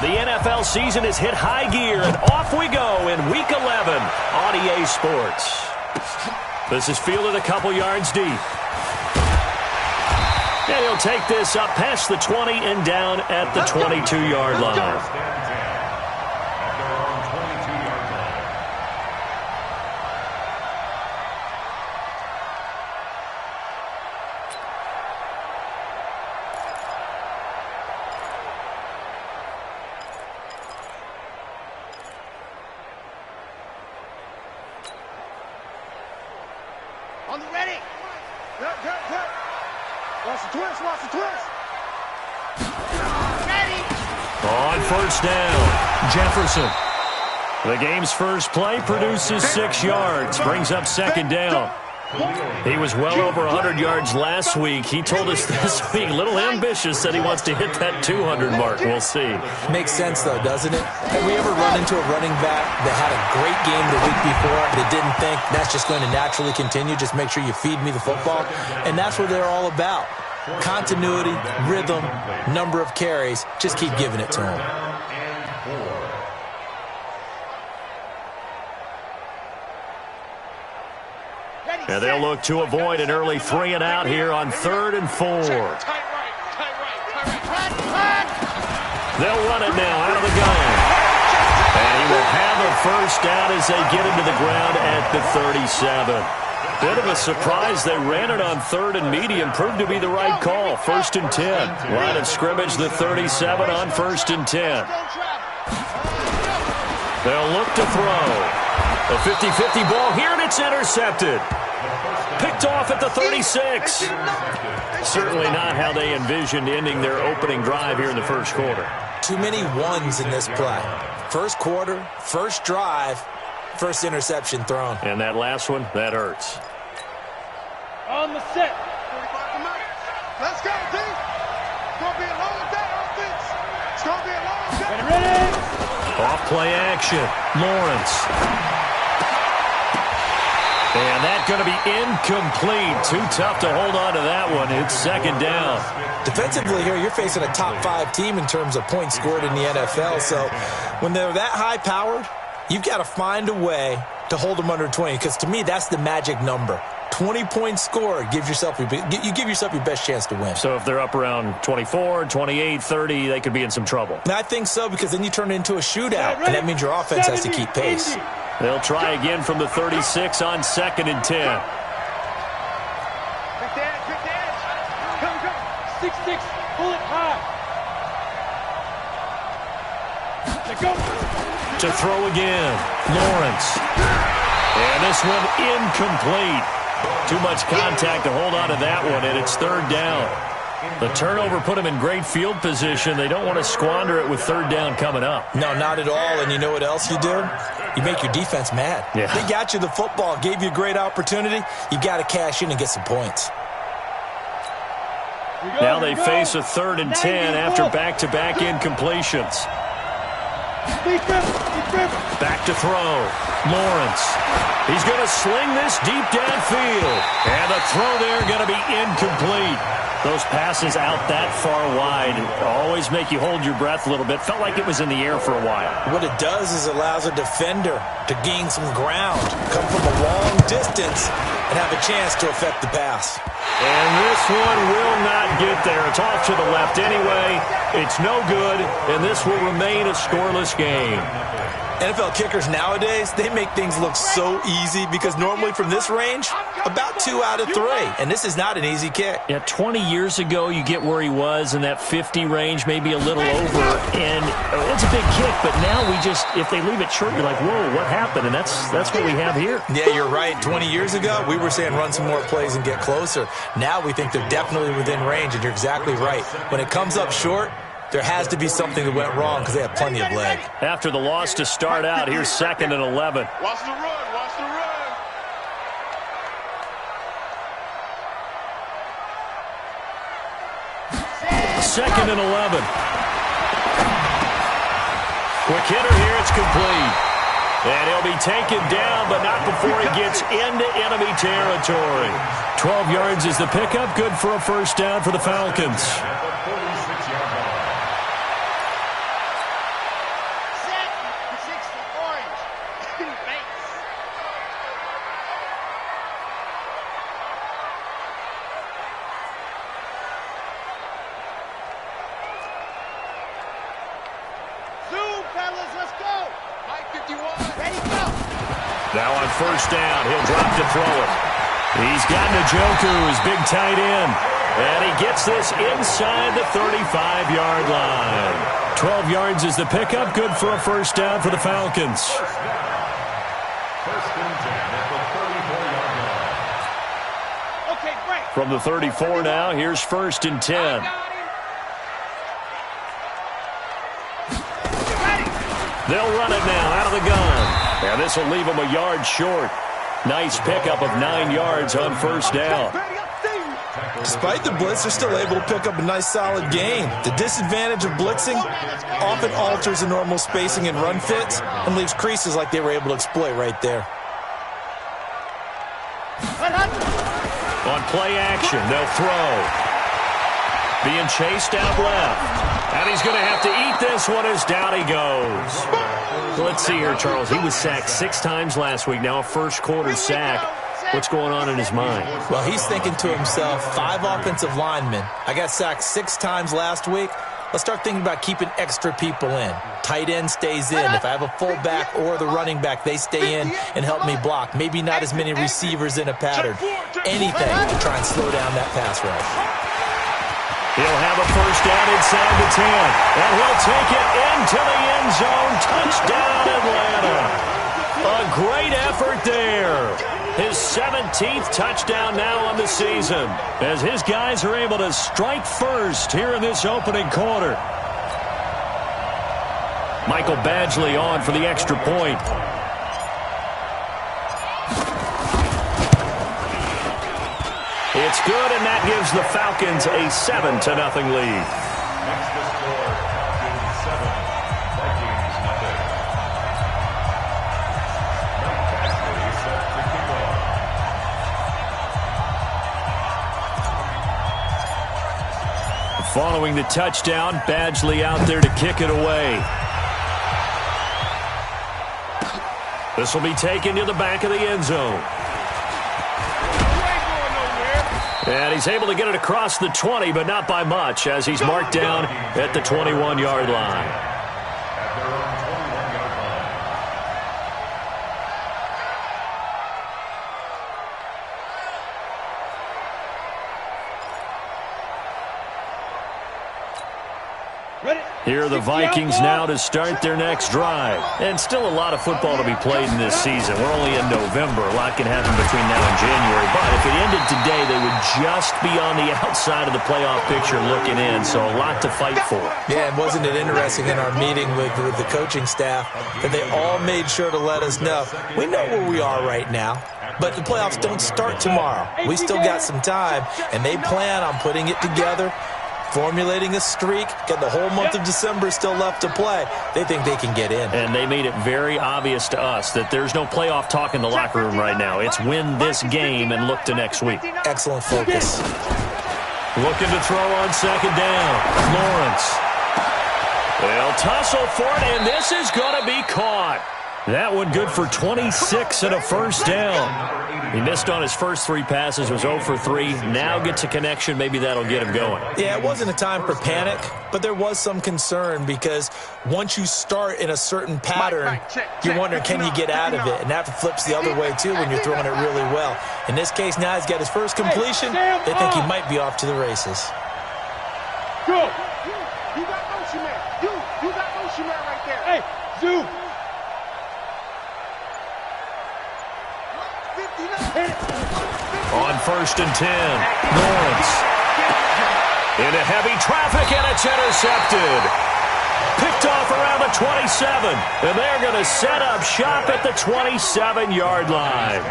The NFL season has hit high gear, and off we go in Week 11 on EA Sports. This is fielded a couple yards deep. And he'll take this up past the 20 and down at the 22-yard line. On the ready. Good. Watch the twist. Ready. On first down, Jefferson. The game's first play produces 6 yards, brings up second down. He was well over 100 yards last week. He told us this week, a little ambitious, that he wants to hit that 200 mark. We'll see. Makes sense, though, doesn't it? Have we ever run into a running back that had a great game the week before that didn't think that's just going to naturally continue? Just make sure you feed me the football. And that's what they're all about. Continuity, rhythm, number of carries. Just keep giving it to him. And they'll look to avoid an early 3 and out here on 3rd and 4. They'll run it now out of the gun. And he will have a first down as they get into the ground at the 37. Bit of a surprise. They ran it on 3rd and medium. Proved to be the right call. 1st and 10. Line of scrimmage, the 37 on 1st and 10. They'll look to throw. A 50-50 ball here, and it's intercepted. Picked off at the 36. Certainly not how they envisioned ending their opening drive here in the first quarter. Too many ones in this play. First quarter, first drive, first interception thrown. And that last one, that hurts. On the set. Let's go, D. It's going to be a long day, offense. It's going to be a long day. Ready? Off play action. Lawrence. And that's going to be incomplete. Too tough to hold on to that one. It's second down. Defensively here, you're facing a top 5 team in terms of points scored in the NFL. So when they're that high-powered, you've got to find a way to hold them under 20. Because to me, that's the magic number. 20 points scored, you give yourself your best chance to win. So if they're up around 24, 28, 30, they could be in some trouble. And I think so, because then you turn it into a shootout, and that means your offense has to keep pace. They'll try again from the 36 on 2nd and 10. Quick edge. Come. 6-6. Pull it high. Let go. To throw again. Lawrence. And this one incomplete. Too much contact to hold on to that one, and it's 3rd down. The turnover put them in great field position. They don't want to squander it with 3rd down coming up. No, not at all. And you know what else you do? You make your defense mad. Yeah. They got you the football, gave you a great opportunity. You got to cash in and get some points. Now they face a 3rd and 10 after back-to-back incompletions. Back to throw. Lawrence. He's going to sling this deep downfield. And the throw there going to be incomplete. Those passes out that far wide always make you hold your breath a little bit. Felt like it was in the air for a while. What it does is it allows a defender to gain some ground, come from a long distance, and have a chance to affect the pass. And this one will not get there. It's off to the left anyway. It's no good, and this will remain a scoreless game. NFL kickers nowadays, they make things look so easy because normally from this range, about 2 out of 3. And this is not an easy kick. Yeah, 20 years ago, you get where he was in that 50 range, maybe a little over. And it's a big kick, but now we just, if they leave it short, you're like, whoa, what happened? And that's what we have here. Yeah, you're right. 20 years ago, we were saying run some more plays and get closer. Now we think they're definitely within range, and you're exactly right. When it comes up short, there has to be something that went wrong because they have plenty of leg. After the loss to start out, here's 2nd and 11. Watch the run. 2nd and 11. Quick hitter here, it's complete. And he'll be taken down, but not before he gets into enemy territory. 12 yards is the pickup, good for a first down for the Falcons. fellas, let's go. Mike 51. Ready, go. Now on first down, he'll drop to throw it. He's got J0k, his big tight end. And he gets this inside the 35-yard line. 12 yards is the pickup. Good for a first down for the Falcons. Okay, break. From the 34 now, here's first and 10. They'll run it now out of the gun. And this will leave them a yard short. Nice pickup of 9 yards on first down. Despite the blitz, they're still able to pick up a nice solid gain. The disadvantage of blitzing often alters the normal spacing and run fits and leaves creases like they were able to exploit right there. On play action, they'll throw. Being chased out left. And he's going to have to eat this one as down he goes. Let's see here, Charles. He was sacked 6 times last week. Now a first-quarter sack. What's going on in his mind? Well, he's thinking to himself, 5 offensive linemen. I got sacked 6 times last week. Let's start thinking about keeping extra people in. Tight end stays in. If I have a fullback or the running back, they stay in and help me block. Maybe not as many receivers in a pattern. Anything to try and slow down that pass rush. He'll have a first down inside the 10. And he'll take it into the end zone. Touchdown, Atlanta. A great effort there. His 17th touchdown now on the season, as his guys are able to strike first here in this opening quarter. Michael Badgley on for the extra point. It's good, and that gives the Falcons a 7-0 lead. Following the touchdown, Badgley out there to kick it away. This will be taken to the back of the end zone. And he's able to get it across the 20, but not by much, as he's marked down at the 21-yard line. Here are the Vikings now to start their next drive. And still a lot of football to be played in this season. We're only in November. A lot can happen between now and January. But if it ended today, they would just be on the outside of the playoff picture looking in. So a lot to fight for. Yeah, and wasn't it interesting in our meeting with the coaching staff that they all made sure to let us know, we know where we are right now, but the playoffs don't start tomorrow. We still got some time, and they plan on putting it together, formulating a streak, got the whole month of December still left to play. They think they can get in. And they made it very obvious to us that there's no playoff talk in the locker room right now. It's win this game and look to next week. Excellent focus. Looking to throw on second down. Lawrence. They'll tussle for it, and this is going to be caught. That one good for 26 and a first down. He missed on his first 3 passes, was 0 for 3. Now gets a connection. Maybe that'll get him going. Yeah, it wasn't a time for panic, but there was some concern because once you start in a certain pattern, you're wondering, can you get out of it? And that flips the other way, too, when you're throwing it really well. In this case, now he's got his first completion. They think he might be off to the races. Go. You got motion man. You got motion man right there. Hey, Zoo. On first and 10, Lawrence. Into heavy traffic, and it's intercepted. Picked off around the 27, and they're going to set up shop at the 27-yard line.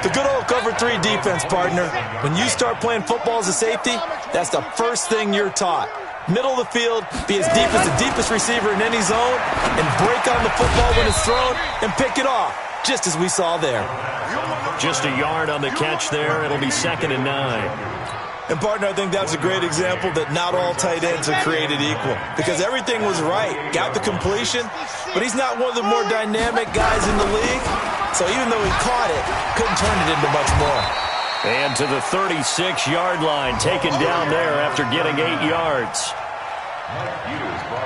The good old cover 3 defense, partner. When you start playing football as a safety, that's the first thing you're taught. Middle of the field, be as deep as the deepest receiver in any zone, and break on the football when it's thrown and pick it off, just as we saw there. Just a yard on the catch there. It'll be 2nd and 9. And, partner, I think that's a great example that not all tight ends are created equal, because everything was right. Got the completion, but he's not one of the more dynamic guys in the league. So even though he caught it, couldn't turn it into much more. And to the 36-yard line, taken down there after getting 8 yards.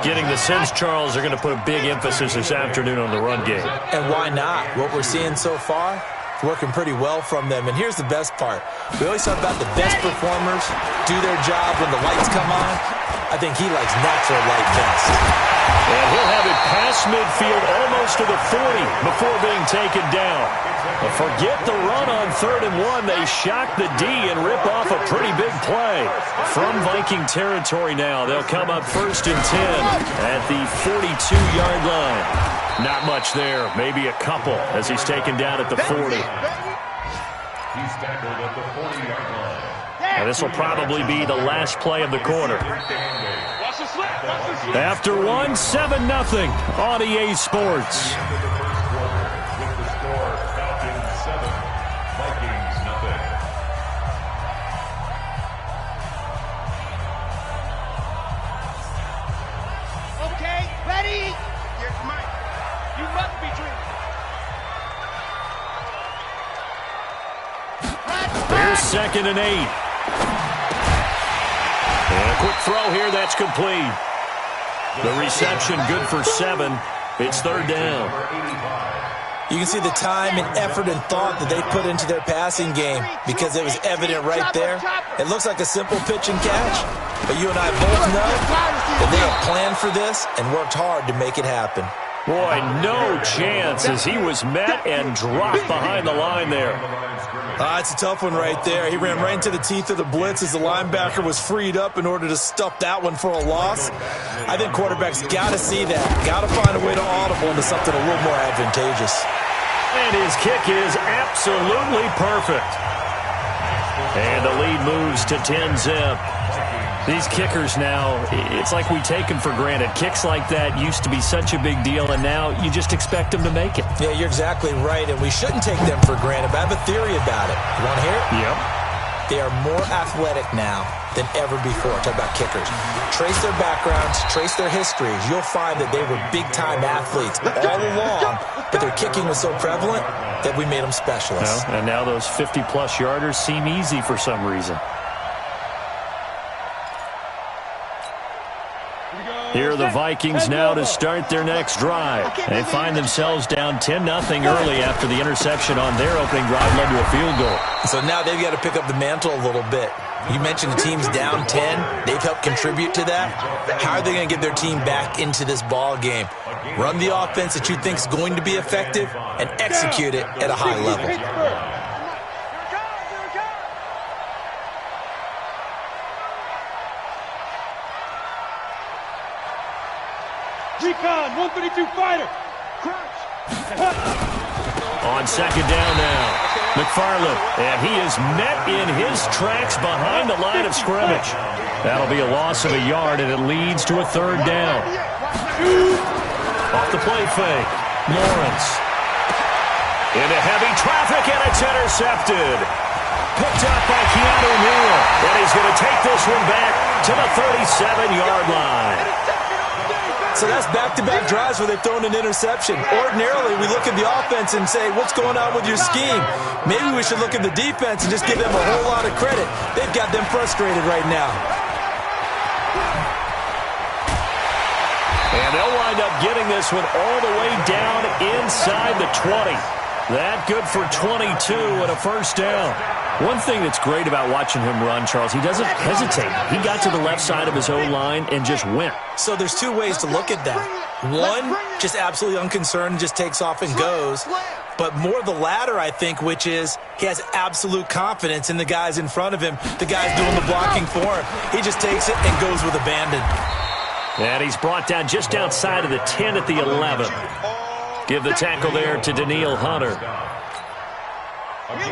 Getting the sense, Charles, are going to put a big emphasis this afternoon on the run game. And why not? What we're seeing so far, it's working pretty well from them. And here's the best part. We always talk about the best performers do their job when the lights come on. I think he likes natural light best. And he'll have it past midfield almost to the 40 before being taken down. But forget the run on 3rd and 1. They shock the D and rip off a pretty big play. From Viking territory now, they'll come up 1st and 10 at the 42-yard line. Not much there, maybe a couple as he's taken down at the 40. He's tackled at the 40-yard line. And this will probably be the last play of the quarter. After one, 7-0 on EA Sports. Okay, ready? Here's Mike. You must be dreaming. Here's 2nd and 8. And a quick throw here, that's complete. The reception good for 7. It's 3rd down. You can see the time and effort and thought that they put into their passing game because it was evident right there. It looks like a simple pitch and catch, but you and I both know that they have planned for this and worked hard to make it happen. Boy, no chance as he was met and dropped behind the line there. It's a tough one right there. He ran right into the teeth of the blitz as the linebacker was freed up in order to stuff that one for a loss. I think quarterbacks got to see that. Got to find a way to audible into something a little more advantageous. And his kick is absolutely perfect. And the lead moves to 10-zip. These kickers now, it's like we take them for granted. Kicks like that used to be such a big deal, and now you just expect them to make it. Yeah, you're exactly right, and we shouldn't take them for granted, but I have a theory about it. You want to hear it? Yep. They are more athletic now than ever before. Talk about kickers. Trace their backgrounds, trace their histories. You'll find that they were big-time athletes all along, but their kicking was so prevalent that we made them specialists. And now those 50-plus yarders seem easy for some reason. Here are the Vikings now to start their next drive. They find themselves down 10-0 early after the interception on their opening drive led to a field goal. So now they've got to pick up the mantle a little bit. You mentioned the team's down 10. They've helped contribute to that. How are they going to get their team back into this ball game? Run the offense that you think is going to be effective and execute it at a high level. Recon, 132 fighter. Crouch. On 2nd down now, McFarland, and he is met in his tracks behind the line of scrimmage. That'll be a loss of a yard, and it leads to a 3rd down. Off the play fake, Lawrence. Into heavy traffic, and it's intercepted. Picked up by Keanu Neal, and he's going to take this one back to the 37-yard line. So that's back-to-back drives where they've thrown an interception. Ordinarily, we look at the offense and say, what's going on with your scheme? Maybe we should look at the defense and just give them a whole lot of credit. They've got them frustrated right now. And they'll wind up getting this one all the way down inside the 20. That good for 22 and a 1st down. One thing that's great about watching him run, Charles, he doesn't hesitate. He got to the left side of his O-line and just went. So there's two ways to look at that. One, just absolutely unconcerned, just takes off and goes. But more the latter, I think, which is he has absolute confidence in the guys in front of him, the guys doing the blocking for him. He just takes it and goes with abandon. And he's brought down just outside of the 10 at the 11. Give the tackle there to Daniil Hunter.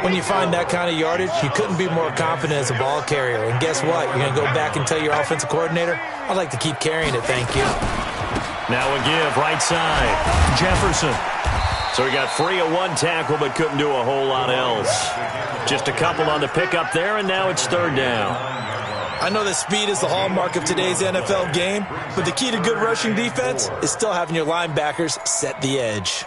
When you find that kind of yardage, you couldn't be more confident as a ball carrier. And guess what? You're going to go back and tell your offensive coordinator, I'd like to keep carrying it, thank you. Now a give, right side, Jefferson. So he got free of one tackle but couldn't do a whole lot else. Just a couple on the pickup there, and now it's 3rd down. I know that speed is the hallmark of today's NFL game, but the key to good rushing defense is still having your linebackers set the edge.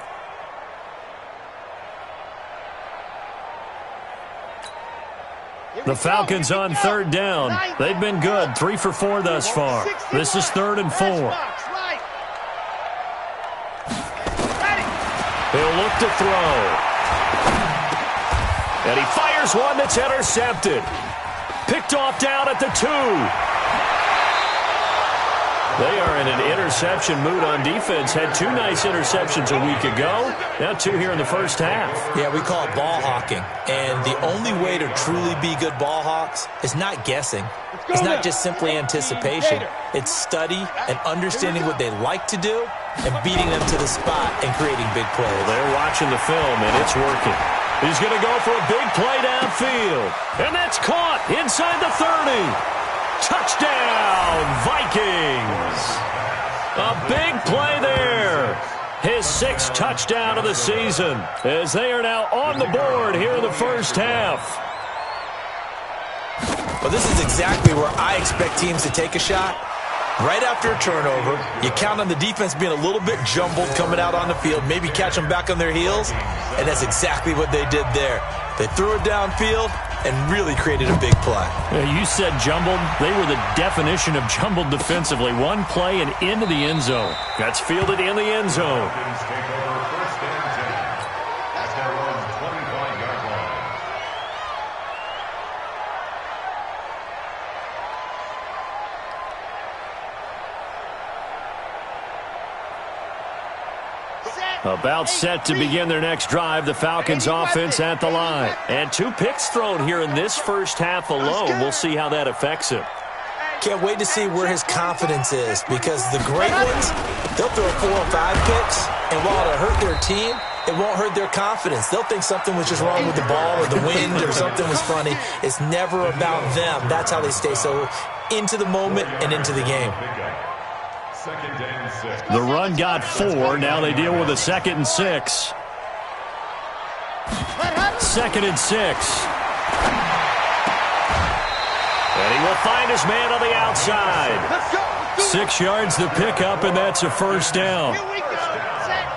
Here The Falcons on third down. They've been good, 3 for 4 thus far. This is 3rd and 4. He'll look to throw. And he fires one that's intercepted. Picked off down at the 2. They are in an interception mood on defense. Had 2 nice interceptions a week ago. Now 2 here in the first half. Yeah, we call it ball hawking. And the only way to truly be good ball hawks is not guessing. It's not just simply anticipation. It's study and understanding what they like to do and beating them to the spot and creating big plays. Well, they're watching the film, and it's working. He's going to go for a big play downfield. And that's caught inside the 30. Touchdown, Vikings! A big play there. His 6th touchdown of the season as they are now on the board here in the first half. Well, this is exactly where I expect teams to take a shot. Right after a turnover, you count on the defense being a little bit jumbled coming out on the field, maybe catch them back on their heels, and that's exactly what they did there. They threw it downfield and really created a big play. You said jumbled. They were the definition of jumbled defensively. One play and into the end zone. That's fielded in the end zone. About set to begin their next drive. The Falcons offense at the line. And 2 picks thrown here in this first half alone. We'll see how that affects him. Can't wait to see where his confidence is, because the great ones, they'll throw 4 or 5 picks, and while it'll hurt their team, it won't hurt their confidence. They'll think something was just wrong with the ball or the wind or something was funny. It's never about them. That's how they stay so into the moment and into the game. The run got 4. Now they deal with a 2nd and 6. 2nd and 6. And he will find his man on the outside. 6 yards the pickup, and that's a first down.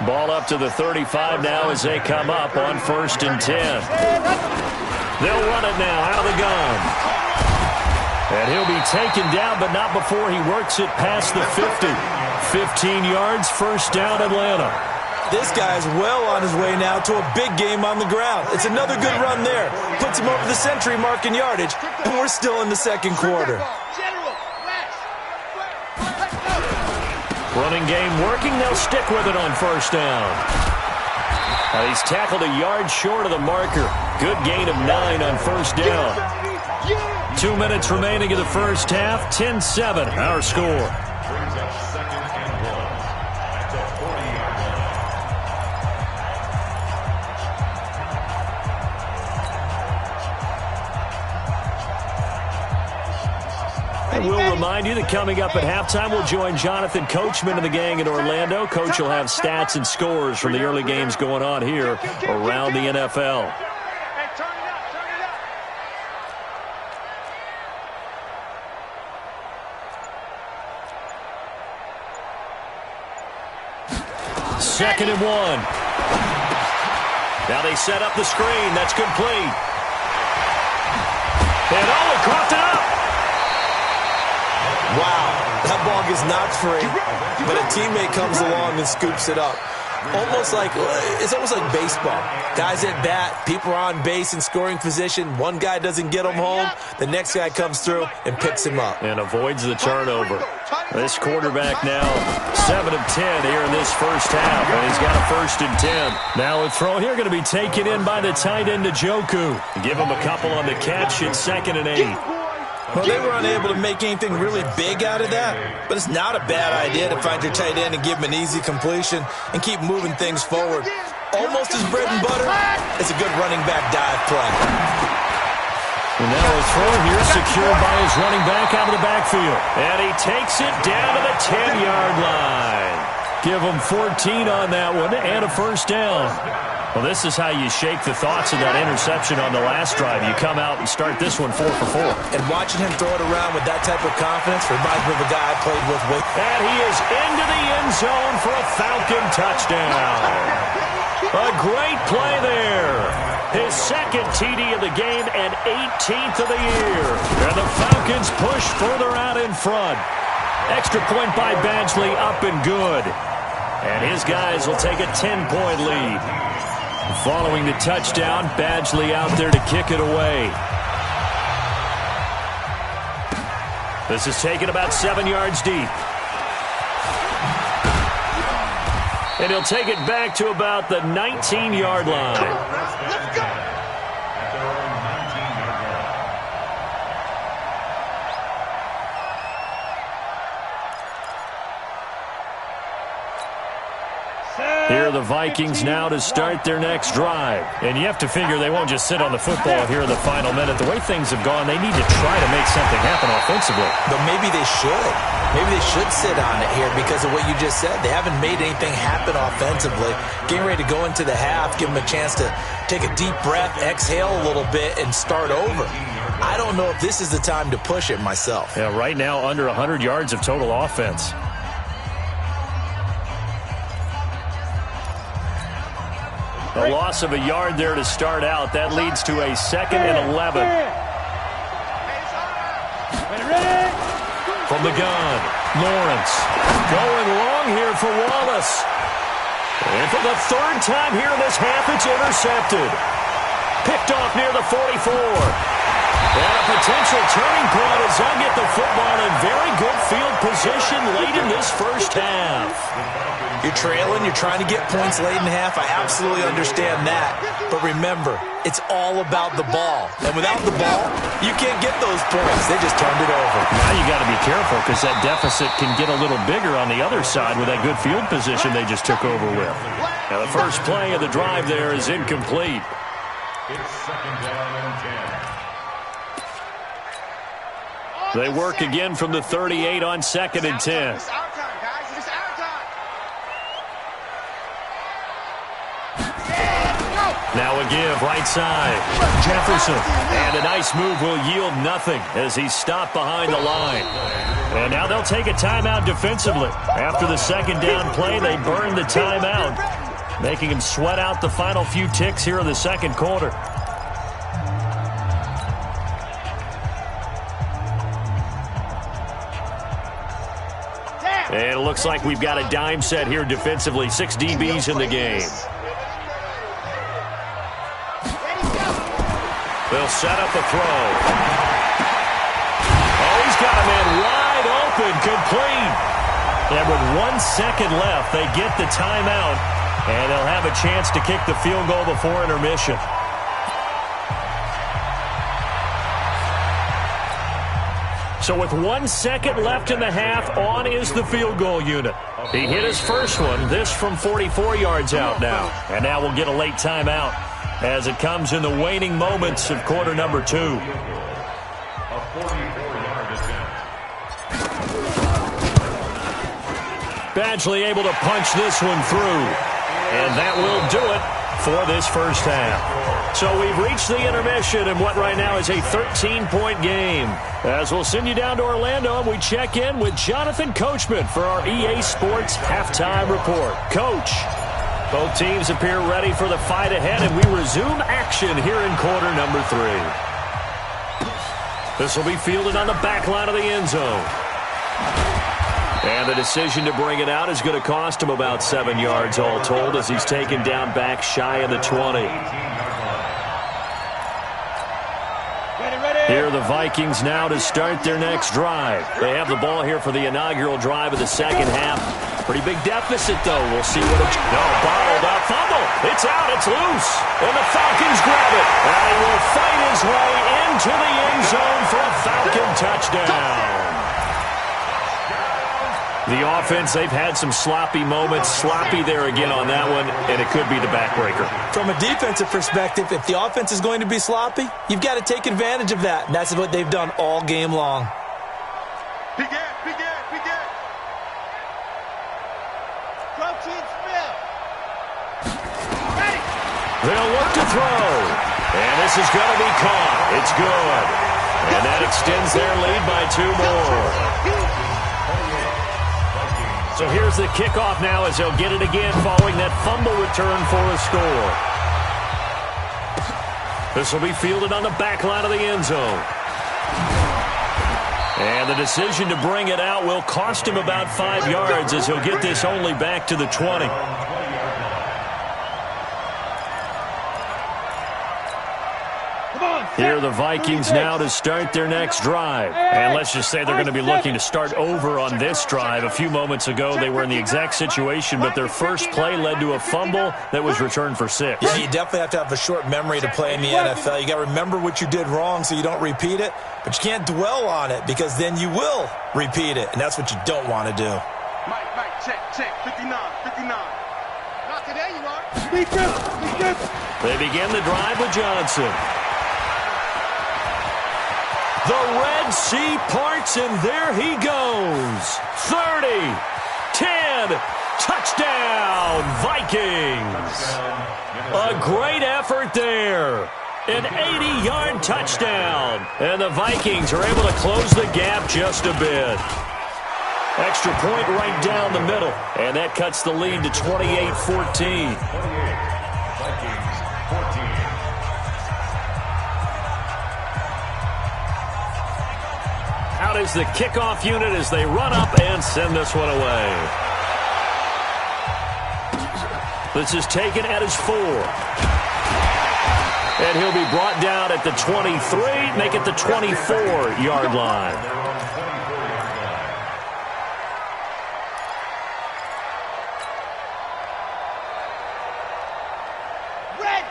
Ball up to the 35 now as they come up on 1st and 10. They'll run it now out of the gun. And he'll be taken down, but not before he works it past the 50. 15 yards, first down, Atlanta. This guy's well on his way now to a big game on the ground. It's another good run there. Puts him over the century mark in yardage, and we're still in the 2nd quarter. Running game working. They'll stick with it on first down. He's tackled a yard short of the marker. Good gain of 9 on first down. 2 minutes remaining in the first half. 10-7, our score. And we'll remind you that coming up at halftime, we'll join Jonathan Coachman and the gang in Orlando. Coach will have stats and scores from the early games going on here around the NFL. Second and 1. Now they set up the screen. That's complete. And he cropped it up. Wow, that ball gets knocked free, but a teammate comes along and scoops it up. It's almost like baseball. Guys at bat, people are on base in scoring position. One guy doesn't get him home. The next guy comes through and picks him up. And avoids the turnover. This quarterback now 7 of 10 here in this first half. And he's got a 1st and 10. Now a throw here going to be taken in by the tight end to J0k. Give him a couple on the catch at 2nd and 8. Well, they were unable to make anything really big out of that, but it's not a bad idea to find your tight end and give him an easy completion and keep moving things forward. Almost his bread and butter. It's a good running back dive play. And now a throw here secured by his running back out of the backfield. And he takes it down to the 10-yard line. Give him 14 on that one and a first down. Well, this is how you shake the thoughts of that interception on the last drive. You come out and start this one 4 for 4. And watching him throw it around with that type of confidence reminds me of a guy I played with. And he is into the end zone for a Falcon touchdown. A great play there. His second TD of the game and 18th of the year. And the Falcons push further out in front. Extra point by Badgley, up and good. And his guys will take a 10-point lead. Following the touchdown, Badgley out there to kick it away. This is taken about 7 yards deep. And he'll take it back to about the 19-yard line. Let's go. Here are the Vikings now to start their next drive. And you have to figure they won't just sit on the football here in the final minute. The way things have gone, they need to try to make something happen offensively. But maybe they should. Maybe they should sit on it here because of what you just said. They haven't made anything happen offensively. Getting ready to go into the half, give them a chance to take a deep breath, exhale a little bit, and start over. I don't know if this is the time to push it myself. Yeah, right now under 100 yards of total offense. A loss of a yard there to start out. That leads to a 2nd and 11. From the gun, Lawrence going long here for Wallace. And for the 3rd time here in this half, it's intercepted. Picked off near the 44. And a potential turning point as they'll get the football in very good field position late in this first half. You're trailing, you're trying to get points late in half. I absolutely understand that. But remember, it's all about the ball. And without the ball, you can't get those points. They just turned it over. Now you got to be careful because that deficit can get a little bigger on the other side with that good field position they just took over with. Now the first play of the drive there is incomplete. It's 2nd down and 10. They work again from the 38 on 2nd and 10. Now a give, right side. Jefferson. And a nice move will yield nothing as he's stopped behind the line. And now they'll take a timeout defensively. After the 2nd down play, they burn the timeout, making him sweat out the final few ticks here in the 2nd quarter. And it looks like we've got a dime set here defensively. 6 DBs in the game. They'll set up a throw. Oh, he's got a man wide open, complete. And with 1 second left, they get the timeout, and they'll have a chance to kick the field goal before intermission. So with 1 second left in the half, on is the field goal unit. He hit his first one, this from 44 yards out now. And now we'll get a late timeout as it comes in the waning moments of quarter number 2. A 44-yard attempt. Badgley able to punch this one through. And that will do it for this first half. So we've reached the intermission in what right now is a 13-point game. As we'll send you down to Orlando, and we check in with Jonathan Coachman for our EA Sports Halftime Report. Coach, both teams appear ready for the fight ahead, and we resume action here in quarter number 3. This will be fielded on the back line of the end zone. And the decision to bring it out is going to cost him about 7 yards all told as he's taken down back shy of the 20. Here are the Vikings now to start their next drive. They have the ball here for the inaugural drive of the 2nd half. Pretty big deficit, though. We'll see what it's... No, bottled up. Fumble. It's out. It's loose. And the Falcons grab it. And he will fight his way into the end zone for a Falcon touchdown. The offense, they've had some sloppy moments. Sloppy there again on that one, and it could be the backbreaker. From a defensive perspective, if the offense is going to be sloppy, you've got to take advantage of that. And that's what they've done all game long. Begin. They'll look to throw. And this is going to be caught. It's good. And that extends their lead by 2 more. So here's the kickoff now as they'll get it again following that fumble return for a score. This will be fielded on the back line of the end zone. And the decision to bring it out will cost him about 5 yards as he'll get this only back to the 20. Here are the Vikings now to start their next drive. And let's just say they're going to be looking to start over on this drive. A few moments ago, they were in the exact situation, but their first play led to a fumble that was returned for 6. Yeah, you definitely have to have a short memory to play in the NFL. You got to remember what you did wrong so you don't repeat it, but you can't dwell on it because then you will repeat it, and that's what you don't want to do. Mike, check, 59. Not today, you are. Speak up. They begin the drive with Johnson. The Red Sea parts, and there he goes. 30, 10, touchdown, Vikings. A great effort there. An 80-yard touchdown. And the Vikings are able to close the gap just a bit. Extra point right down the middle. And that cuts the lead to 28-14. Out is the kickoff unit as they run up and send this one away. This is taken at his 4. And he'll be brought down at the 23, make it the 24-yard line.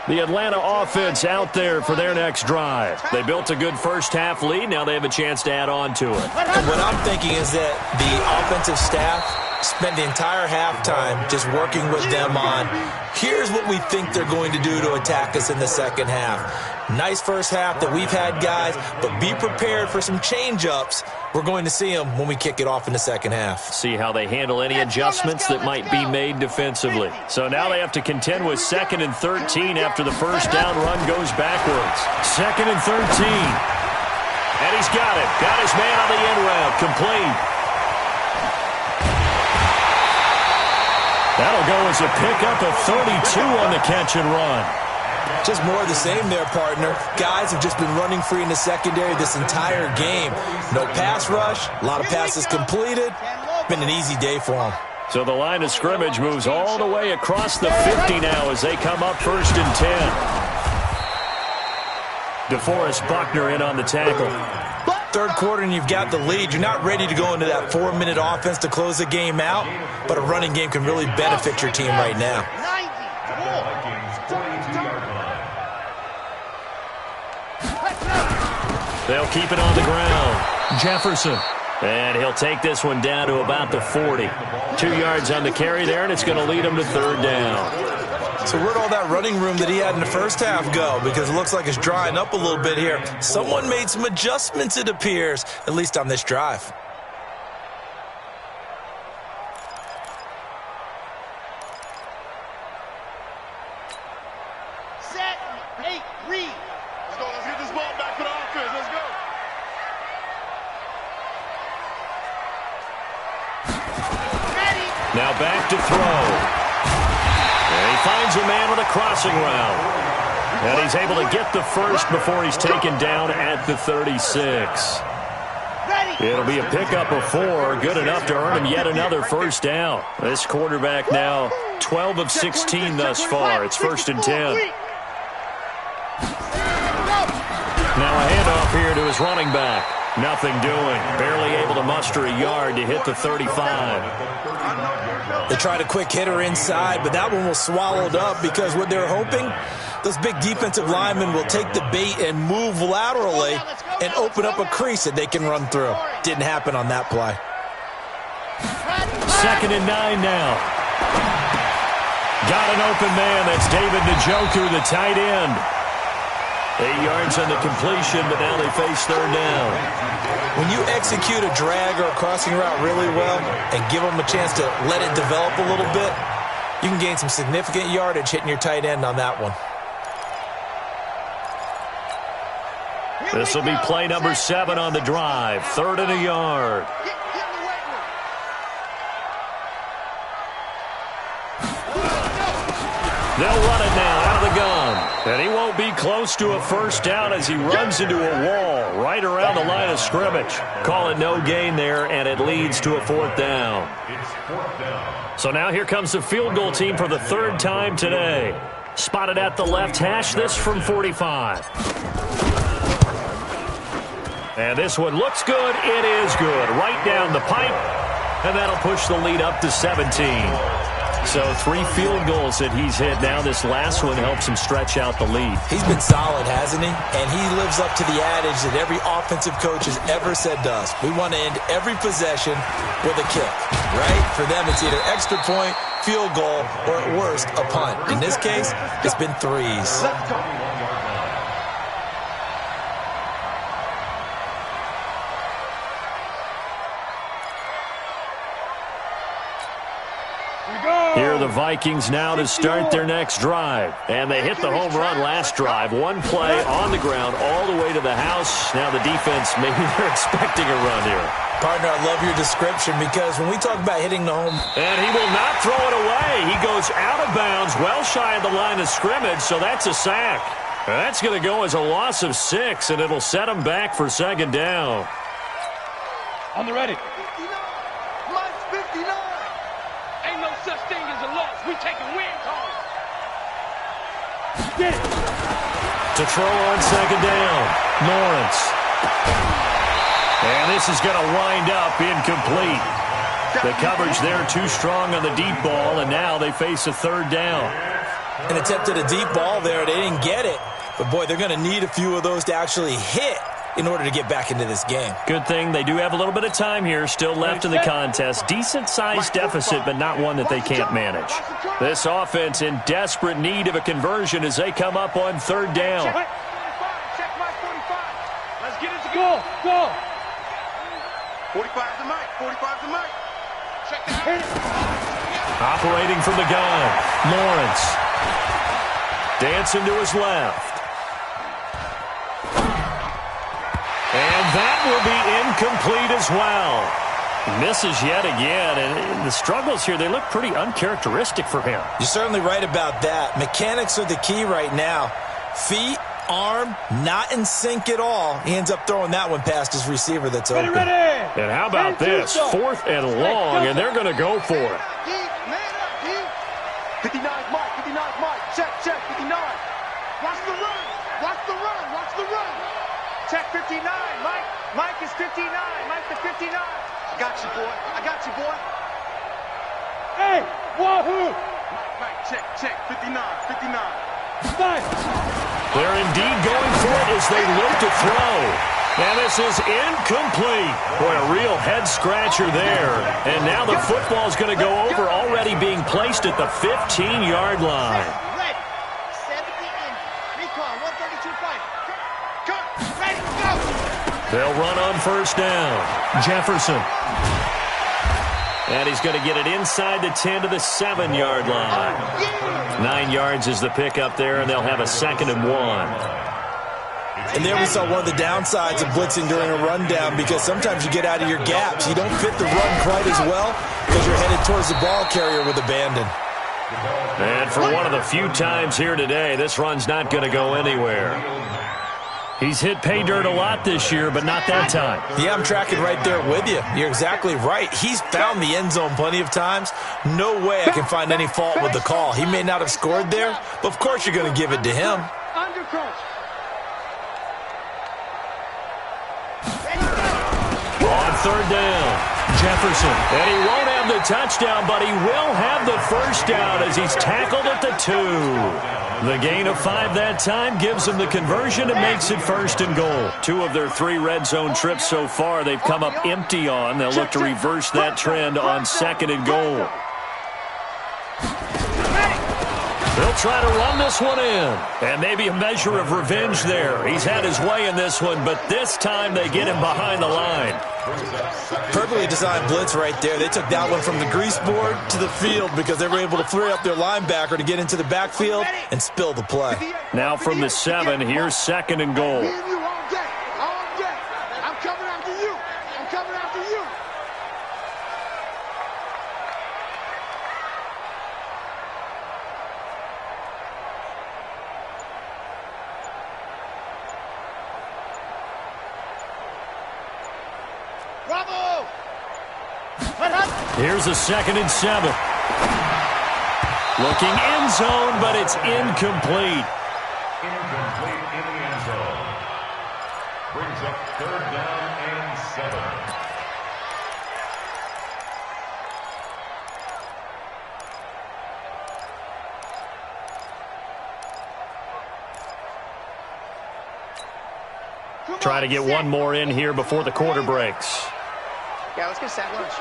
The Atlanta offense out there for their next drive. They built a good first-half lead. Now they have a chance to add on to it. And what I'm thinking is that the offensive staff spent the entire halftime just working with them on, here's what we think they're going to do to attack us in the second half. Nice first half that we've had, guys, but be prepared for some change-ups. We're going to see them when we kick it off in the second half. See how they handle any adjustments that might be made defensively. So now they have to contend with 2nd and 13 after the first down run goes backwards. 2nd and 13. And he's got it. Got his man on the end route. Complete. That'll go as a pickup of 32 on the catch and run. Just more of the same there, partner. Guys have just been running free in the secondary this entire game. No pass rush, a lot of passes completed. Been an easy day for them. So the line of scrimmage moves all the way across the 50 now as they come up 1st and 10. DeForest Buckner in on the tackle. Third quarter and you've got the lead. You're not ready to go into that 4-minute offense to close the game out, but a running game can really benefit your team right now. They'll keep it on the ground. Jefferson. And he'll take this one down to about the 40. 2 yards on the carry there, and it's going to lead him to 3rd down. So where'd all that running room that he had in the first half go? Because it looks like it's drying up a little bit here. Someone made some adjustments, it appears, at least on this drive. Set, 8, read. Let's go. Let's get this ball back for the offense. Let's go. Ready. Now back to throw. And he finds a man with a crossing route. And he's able to get the first before he's taken down at the 36. It'll be a pickup of 4, good enough to earn him yet another first down. This quarterback now 12 of 16 thus far. It's 1st and 10. Now a handoff here to his running back. Nothing doing. Barely able to muster a yard to hit the 35. They tried a quick hitter inside, but that one was swallowed up because what they're hoping, those big defensive linemen will take the bait and move laterally and open up a crease that they can run through. Didn't happen on that play. 2nd and 9 now. Got an open man. That's David J0k3r, the tight end. 8 yards on the completion, but now they face 3rd down. When you execute a drag or a crossing route really well and give them a chance to let it develop a little bit, you can gain some significant yardage hitting your tight end on that one. This will be play number 7 on the drive. 3rd and a yard. They'll run it now out of the gun. And he won't be close. close to a first down as he runs into a wall right around the line of scrimmage. Call it no gain there, and it leads to a fourth down. It's fourth down. So now here comes the field goal team for the third time today. Spotted at the left hash, this from 45. And this one looks good. It is good. Right down the pipe, and that'll push the lead up to 17. So 3 field goals that he's hit now. This last one helps him stretch out the lead. He's been solid, hasn't he? And he lives up to the adage that every offensive coach has ever said to us. We want to end every possession with a kick, right? For them, it's either extra point, field goal, or at worst, a punt. In this case, it's been 3s. Let's go. Here are the Vikings now to start their next drive. And they hit the home run last drive. One play on the ground all the way to the house. Now the defense, maybe they're expecting a run here. Partner, I love your description because when we talk about hitting the home... And he will not throw it away. He goes out of bounds, well shy of the line of scrimmage, so that's a sack. That's going to go as a loss of 6, and it'll set him back for second down. On the ready. 59. Mine's 59. Ain't no such thing as a loss. We taking wins home. Get it. To throw on second down, Lawrence. And this is going to wind up incomplete. The coverage there too strong on the deep ball, and now they face a third down. An attempt at a deep ball there. They didn't get it. But, boy, they're going to need a few of those to actually hit in order to get back into this game. Good thing they do have a little bit of time here still left in the contest. Decent-sized deficit, but not one that they can't manage. This offense in desperate need of a conversion as they come up on third down. Check my 45. Let's get it to go. Go. 45's the mic. 45's the mic. Check that. Operating from the gun, Lawrence. Dancing to his left. And that will be incomplete as well. Misses yet again, and the struggles here, they look pretty uncharacteristic for him. You're certainly right about that. Mechanics are the key right now. Feet, arm, not in sync at all. He ends up throwing that one past his receiver that's open. Ready. And how about this? 4th and long, and they're going to go for it. Man up, D. 59's Mike. 59's Mike. Check, 59. Watch the run. Watch the run. Watch the run. Check 59. Mike is 59. Mike the 59. I got you, boy. I got you, boy. Hey, wahoo. Mike, check. 59. Nice. They're indeed going for it as they look to throw. And this is incomplete. Boy, a real head-scratcher there. And now the football's going to go over, already being placed at the 15-yard line. Ready. 70 in. Recon. 132.5. Cut. Ready. Go. They'll run on first down. Jefferson. And he's going to get it inside the 10 to the 7-yard line. 9 yards is the pickup there, and they'll have a 2nd and 1. And there we saw one of the downsides of blitzing during a rundown because sometimes you get out of your gaps. You don't fit the run quite as well because you're headed towards the ball carrier with abandon. And for one of the few times here today, this run's not going to go anywhere. He's hit pay dirt a lot this year, but not that time. Yeah, I'm tracking right there with you. You're exactly right. He's found the end zone plenty of times. No way I can find any fault with the call. He may not have scored there, but of course you're going to give it to him. Under crunch. On third down, Jefferson. And he won't have the touchdown, but he will have the first down as he's tackled at the 2. The gain of 5 that time gives him the conversion and makes it 1st and goal. 2 of their 3 red zone trips so far they've come up empty on. They'll look to reverse that trend on 2nd and goal. They'll try to run this one in. And maybe a measure of revenge there. He's had his way in this one, but this time they get him behind the line. Perfectly designed blitz right there. They took that one from the grease board to the field because they were able to free up their linebacker to get into the backfield and spill the play. Now from the 7, here's 2nd and goal. Me and you all day. All day. I'm coming after you. I'm coming after you. Here's a 2nd and 7. Looking end zone, but it's incomplete. Incomplete in the end zone. Brings up 3rd down and 7. Try to get one more in here before the quarter breaks. Yeah, let's get sack lunch.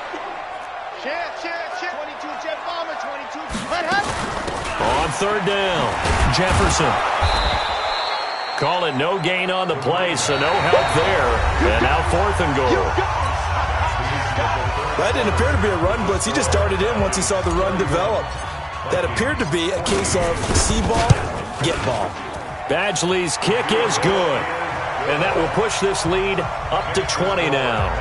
Shift. 22, Jet Bomber, 22. On 3rd down, Jefferson. Call it no gain on the play, so no help there. And now 4th and goal. That didn't appear to be a run blitz. He just darted in once he saw the run develop. That appeared to be a case of see ball, get ball. Badgley's kick is good. And that will push this lead up to 20 now.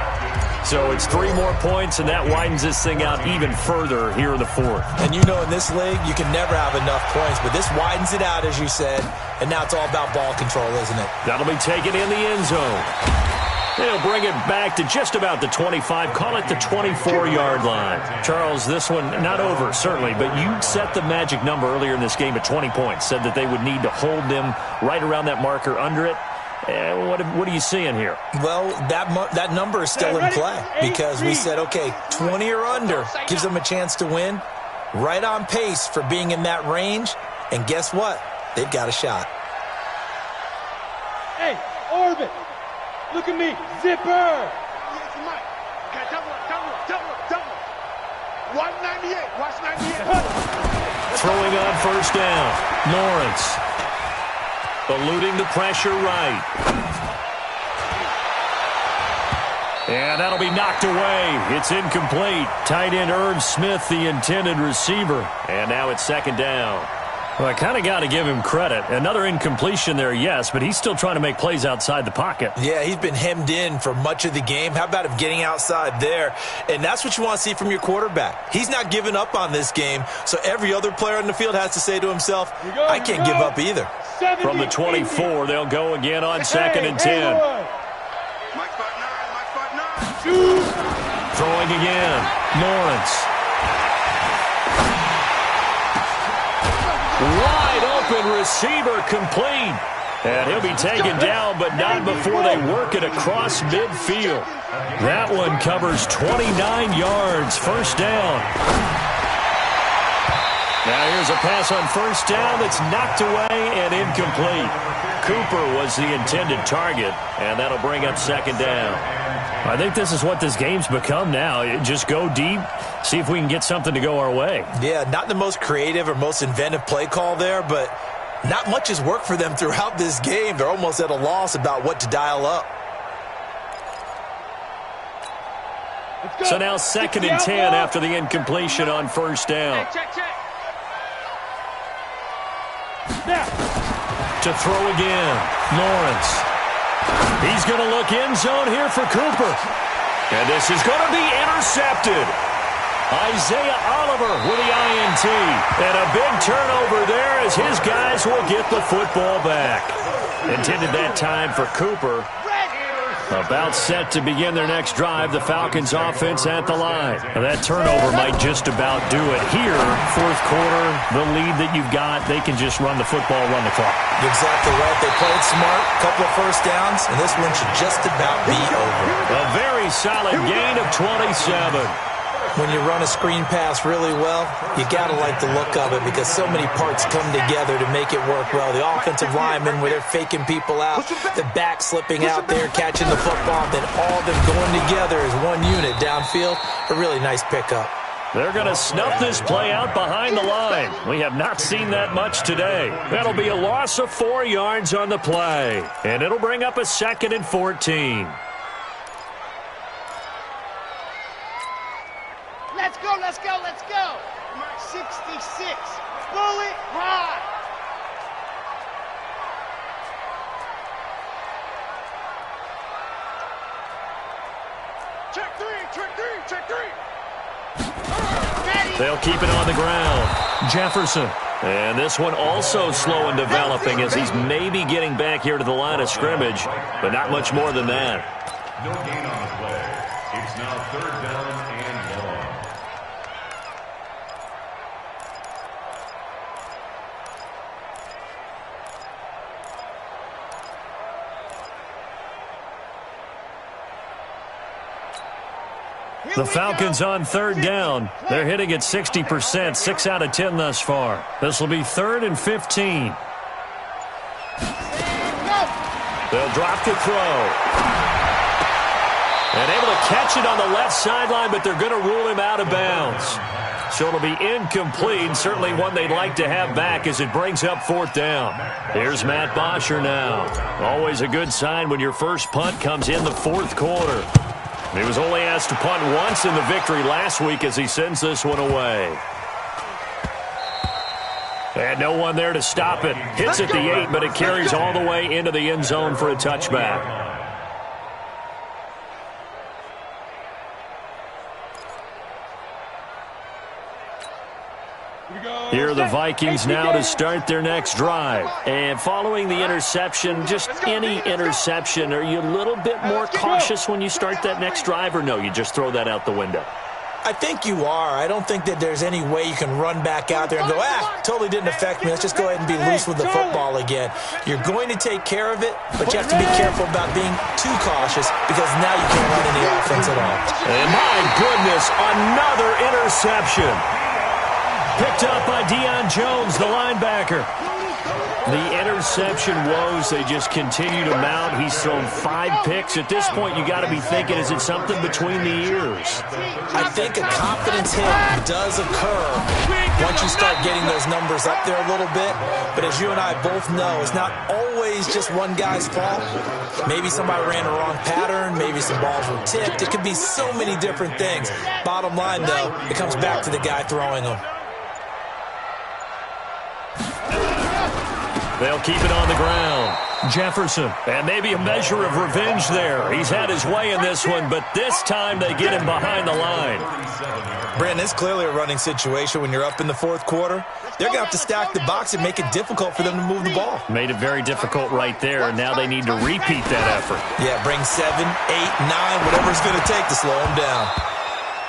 So it's 3 more points, and that widens this thing out even further here in the 4th. And you know in this league, you can never have enough points, but this widens it out, as you said, and now it's all about ball control, isn't it? That'll be taken in the end zone. They'll bring it back to just about the 25, call it the 24-yard line. Charles, this one not over, certainly, but you set the magic number earlier in this game at 20 points, said that they would need to hold them right around that marker under it. What are you seeing here? Well, that number is still in play because we said, okay, 20 or under gives them a chance to win. Right on pace for being in that range. And guess what? They've got a shot. Hey, Orbit, look at me. Zipper. Double. 198. Watch 98. Throwing on 1st down. Lawrence. Eluding the pressure right. And that'll be knocked away. It's incomplete. Tight end Irv Smith, the intended receiver. And now it's 2nd down. Well, I kind of got to give him credit. Another incompletion there, yes, but he's still trying to make plays outside the pocket. Yeah, he's been hemmed in for much of the game. How about him getting outside there? And that's what you want to see from your quarterback. He's not giving up on this game, so every other player on the field has to say to himself, I can't give up either. From the 24, they'll go again on 2nd and 10. Mike 5'9". Throwing again. Lawrence. Wide open receiver complete. And he'll be taken down, but not before they work it across midfield. That one covers 29 yards. 1st down. Now here's a pass on 1st down that's knocked away and incomplete. Cooper was the intended target, and that'll bring up 2nd down. I think this is what this game's become now. Just go deep, see if we can get something to go our way. Yeah, not the most creative or most inventive play call there, but not much has worked for them throughout this game. They're almost at a loss about what to dial up. So now 2nd and 10 after the incompletion on 1st down. Check. To throw again, Lawrence. He's going to look end zone here for Cooper. And this is going to be intercepted. Isaiah Oliver with the INT. And a big turnover there as his guys will get the football back. Intended that time for Cooper. About set to begin their next drive, the Falcons offense at the line. Now that turnover might just about do it here. 4th quarter, the lead that you've got, they can just run the football, run the clock. Exactly right. They played smart, couple of 1st downs, and this one should just about be over. A very solid gain of 27. When you run a screen pass really well, you got to like the look of it because so many parts come together to make it work well. The offensive linemen, where they're faking people out, the back slipping out there, catching the football, then all of them going together as one unit downfield. A really nice pickup. They're going to snuff this play out behind the line. We have not seen that much today. That'll be a loss of 4 yards on the play, and it'll bring up a 2nd and 14. Let's go. 66. Bullet ride. Check three. They'll keep it on the ground. Jefferson. And this one also slow and developing as he's maybe getting back here to the line of scrimmage, but not much more than that. No gain on the play. It's now 3rd down and long. The Falcons on third down. They're hitting at 60%, 6 out of 10 thus far. This will be 3rd and 15. They'll drop to throw. And able to catch it on the left sideline, but they're going to rule him out of bounds. So it'll be incomplete, certainly one they'd like to have back as it brings up 4th down. Here's Matt Bosher now. Always a good sign when your first punt comes in the 4th quarter. He was only asked to punt once in the victory last week as he sends this one away. And no one there to stop it. Hits at the 8, but it carries all the way into the end zone for a touchback. Here are the Vikings now to start their next drive. And following the interception, just any interception, are you a little bit more cautious when you start that next drive, or no, you just throw that out the window? I think you are. I don't think that there's any way you can run back out there and go, totally didn't affect me. Let's just go ahead and be loose with the football again. You're going to take care of it, but you have to be careful about being too cautious because now you can't run any offense at all. And my goodness, another interception. Picked up by Deion Jones, the linebacker. The interception woes, they just continue to mount. He's thrown 5 picks. At this point, you got to be thinking, is it something between the ears? I think a confidence hit does occur once you start getting those numbers up there a little bit. But as you and I both know, it's not always just one guy's fault. Maybe somebody ran the wrong pattern. Maybe some balls were tipped. It could be so many different things. Bottom line, though, it comes back to the guy throwing them. They'll keep it on the ground. Jefferson, and maybe a measure of revenge there. He's had his way in this one, but this time they get him behind the line. Brandon, it's clearly a running situation when you're up in the 4th quarter. They're going to have to stack the box and make it difficult for them to move the ball. Made it very difficult right there, and now they need to repeat that effort. Yeah, bring 7, 8, 9, whatever it's going to take to slow him down.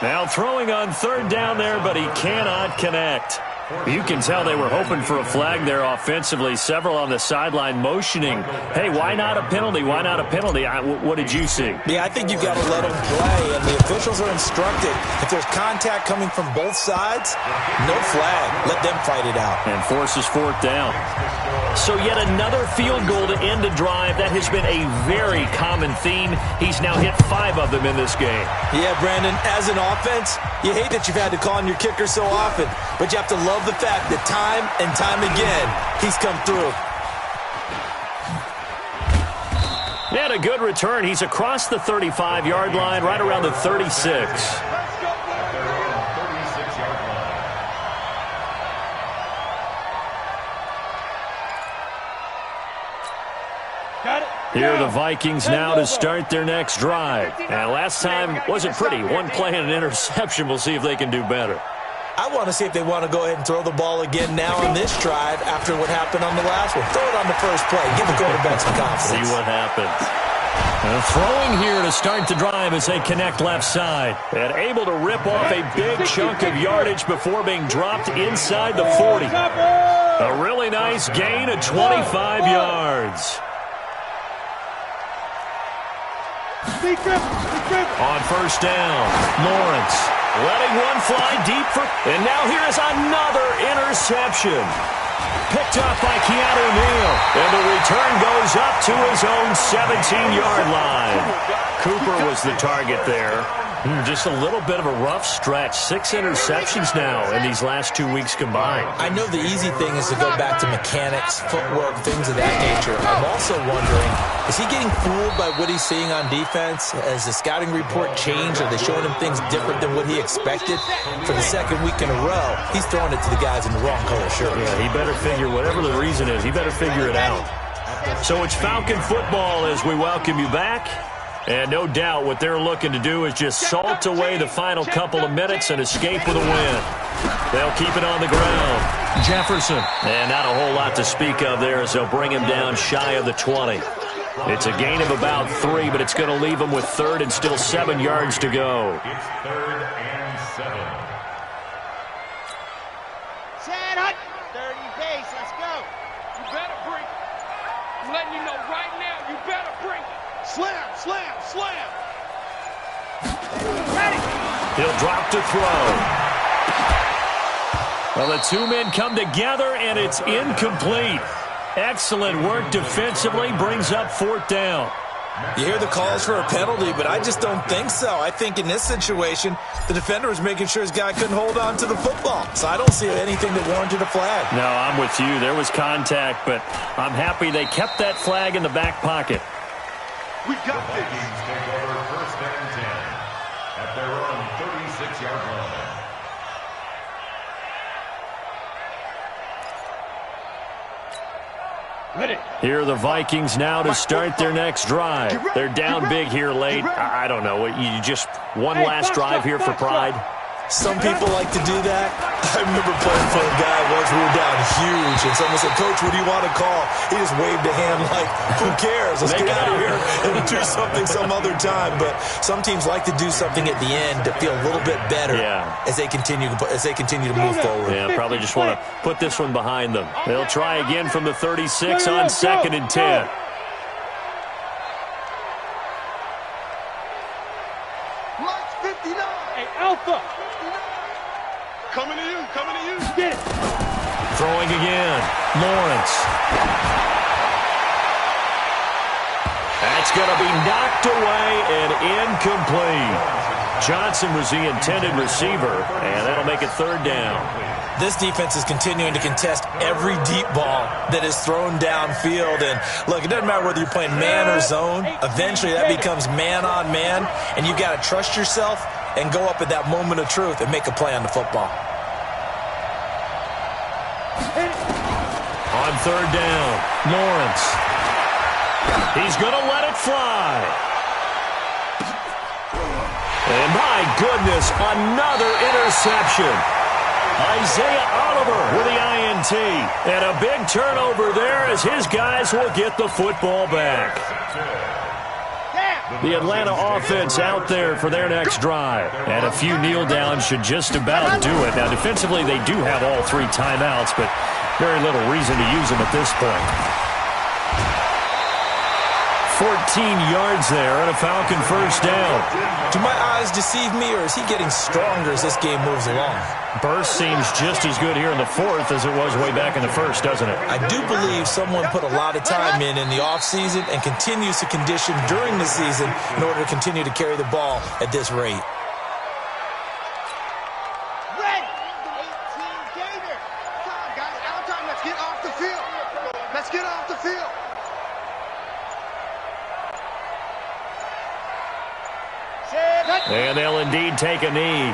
Now throwing on 3rd down there, but he cannot connect. You can tell they were hoping for a flag there offensively. Several on the sideline motioning, hey, why not a penalty? Why not a penalty? What did you see? Yeah, I think you've got to let them play, and the officials are instructed. If there's contact coming from both sides, no flag. Let them fight it out. And forces 4th down. So yet another field goal to end a drive. That has been a very common theme. He's now hit 5 of them in this game. Yeah, Brandon, as an offense, you hate that you've had to call on your kicker so often, but you have to love the fact that time and time again, he's come through. And a good return. He's across the 35-yard line, right around the 36. Here are the Vikings now to start their next drive. And last time wasn't pretty. One play and an interception. We'll see if they can do better. I want to see if they want to go ahead and throw the ball again now on this drive after what happened on the last one. Throw it on the first play. Give the quarterback some confidence. See what happens. And throwing here to start the drive as they connect left side. And able to rip off a big chunk of yardage before being dropped inside the 40. A really nice gain of 25 yards. On 1st down, Lawrence letting one fly deep for, and now here's another interception. Picked up by Keanu Neal, and the return goes up to his own 17-yard line. Cooper was the target there. Just a little bit of a rough stretch. 6 interceptions now in these last 2 weeks combined. I know the easy thing is to go back to mechanics, footwork, things of that nature. I'm also wondering, is he getting fooled by what he's seeing on defense? Has the scouting report changed? Are they showing him things different than what he expected? For the 2nd week in a row, he's throwing it to the guys in the wrong color shirt. Yeah, he better figure, whatever the reason is, he better figure it out. So it's Falcon football as we welcome you back. And no doubt what they're looking to do is just salt away the final couple of minutes and escape with a win. They'll keep it on the ground. Jefferson. And not a whole lot to speak of there as they'll bring him down shy of the 20. It's a gain of about 3, but it's going to leave him with 3rd and still 7 yards to go. It's 3rd and 7. Set up. 30 base. Let's go. You better bring it. I'm letting you know right now, you better bring it. Slam, slam, slam. Ready. He'll drop to throw. Well, the two men come together, and it's incomplete. Excellent work defensively, brings up 4th down. You hear the calls for a penalty, but I just don't think so. I think in this situation, the defender was making sure his guy couldn't hold on to the football. So I don't see anything that warranted a flag. No, I'm with you. There was contact, but I'm happy they kept that flag in the back pocket. We got this. Vikings take over 1st and 10 at their own 36-yard line. Here are the Vikings now to start their next drive. They're down big here late. I don't know. You just one last drive here for pride? Some people like to do that. I remember playing for a guy once. We were down huge, and someone said, "Coach, what do you want to call?" He just waved a hand like, "Who cares? Let's get out of here and do something some other time." But some teams like to do something at the end to feel a little bit better as they continue to move forward. Yeah, probably just want to put this one behind them. They'll try again from the 36 on 2nd and 10. March 59. Hey, Alpha. Coming to you. Coming to you. Get it. Throwing again. Lawrence. That's going to be knocked away and incomplete. Johnson was the intended receiver, and that'll make it 3rd down. This defense is continuing to contest every deep ball that is thrown downfield. And, look, it doesn't matter whether you're playing man or zone. Eventually, that becomes man on man, and you've got to trust yourself and go up at that moment of truth and make a play on the football. On 3rd down, Lawrence. He's going to let it fly. And, my goodness, another interception. Isaiah Oliver with the INT. And a big turnover there as his guys will get the football back. The Atlanta offense out there for their next drive. And a few kneel downs should just about do it. Now, defensively, they do have all 3 timeouts, but very little reason to use them at this point. 14 yards there and a Falcon 1st down. Do my eyes deceive me, or is he getting stronger as this game moves along? Burst seems just as good here in the 4th as it was way back in the 1st, doesn't it? I do believe someone put a lot of time in the offseason and continues to condition during the season in order to continue to carry the ball at this rate. Ready. 18 Gator. Come on, guys. Out time. Let's get off the field. Let's get off the field. And they'll indeed take a knee.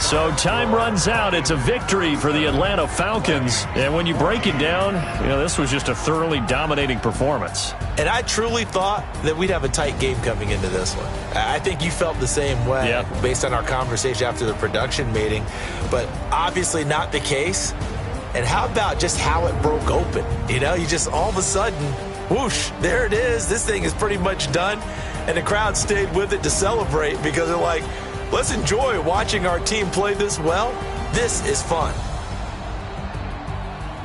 So time runs out. It's a victory for the Atlanta Falcons. And when you break it down, this was just a thoroughly dominating performance. And I truly thought that we'd have a tight game coming into this one. I think you felt the same way based on our conversation after the production meeting. But obviously not the case. And how about just how it broke open? You just all of a sudden, whoosh, there it is. This thing is pretty much done. And the crowd stayed with it to celebrate because they're like, let's enjoy watching our team play this well. This is fun.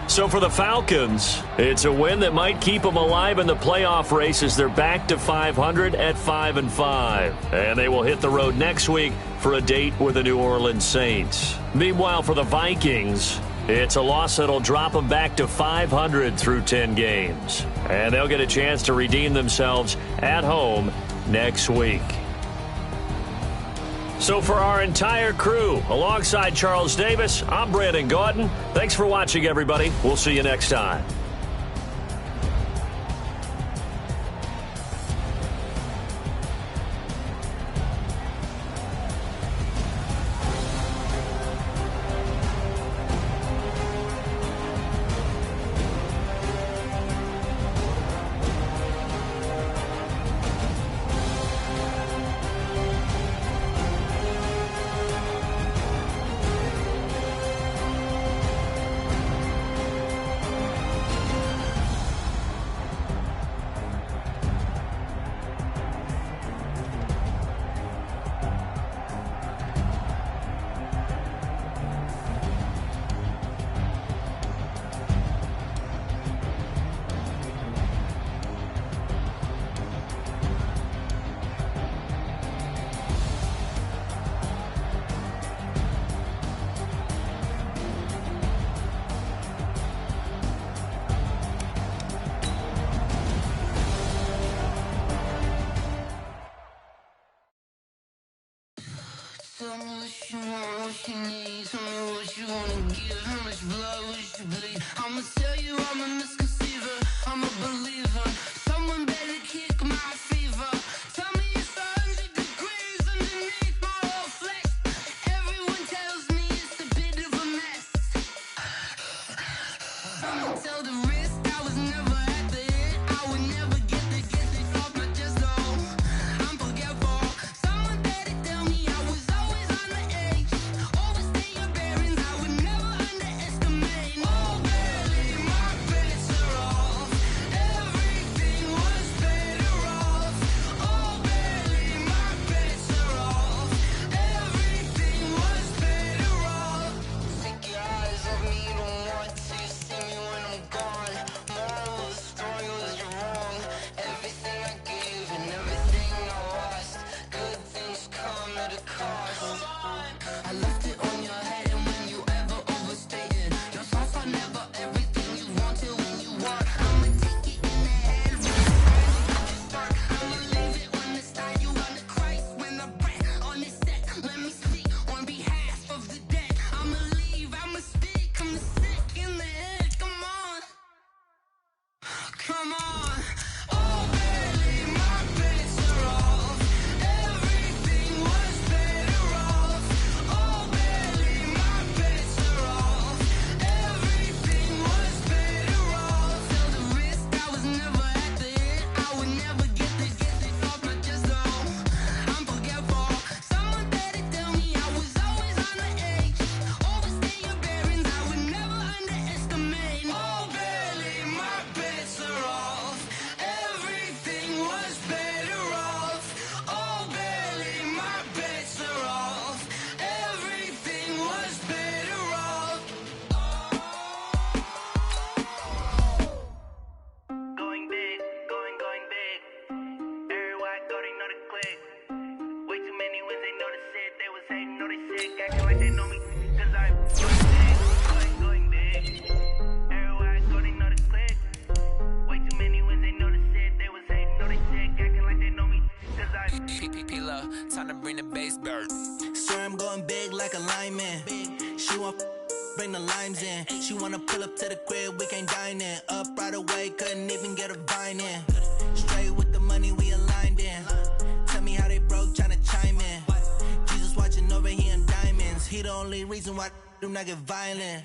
So for the Falcons, it's a win that might keep them alive in the playoff race as they're back to 500 at 5-5. And they will hit the road next week for a date with the New Orleans Saints. Meanwhile, for the Vikings, it's a loss that'll drop them back to 500 through 10 games. And they'll get a chance to redeem themselves at home next week. So for our entire crew, alongside Charles Davis, I'm Brandon Gaudin. Thanks for watching, everybody. We'll see you next time. Tell me what you want, what you need. Tell me what you wanna give. How much blood would you bleed? I'ma tell you I'm a misconceiver. I'm a believer. Someone better kick my fever. Tell me it's 100 degrees underneath my whole flesh. Everyone tells me it's a bit of a mess. Someone tell the risk I was never at the hit. I would never get it off my chest though. I'm forgetful. Someone better tell me I was always on the edge. Overstay your bearings, I would never underestimate. Oh baby, my bets are off. Everything was better off. Oh baby, my bets are off. Everything was better off. Take your eyes off me, you don't want to see me when I'm gone. Moral of the story was you're wrong. Everything I gave and everything I lost. Good things come at a cost. I left it on your head, and when you ever overstated, your thoughts are never everything you wanted when you want. I'ma take it in the head when it's time to start. I'ma leave it on the side. You on the Christ when I breath on this set. Let me speak on behalf of the dead. I'ma leave, I'ma speak. I'm the sick in the head. Come on, come on. Oh baby, my bets are off. Everything was better off. Oh baby, my bets are off. Everything was better off. Tell the risk I was never at the hit. I would never get it off my chest though. I'm forgetful. Someone better tell me I was always on the edge. Overstay your bearings, I would never underestimate. Oh baby, my bets are off. Everything was better off. Oh baby, my bets are off. Everything was better off. Going big, going big. Everywhere I go, they know the click. Way too many wins, they know the shit. They was hating, know they sick, acting like they know me. Cause I'm going big. Everywhere I go, they know the click. Way too many wins, they know the shit. They was hating, know they sick, acting like they know me. Cause I'm P-P-P-Love, time to bring the bass bird. Swear I'm going big like a lineman. She want bring the limes in. She wanna pull up to the crib, we can't dine in. Up right away, couldn't even get a vine in. Straight with the money we aligned in. Tell me how they broke, tryna chime in. Jesus watching over here in diamonds. He the only reason why do not get violent.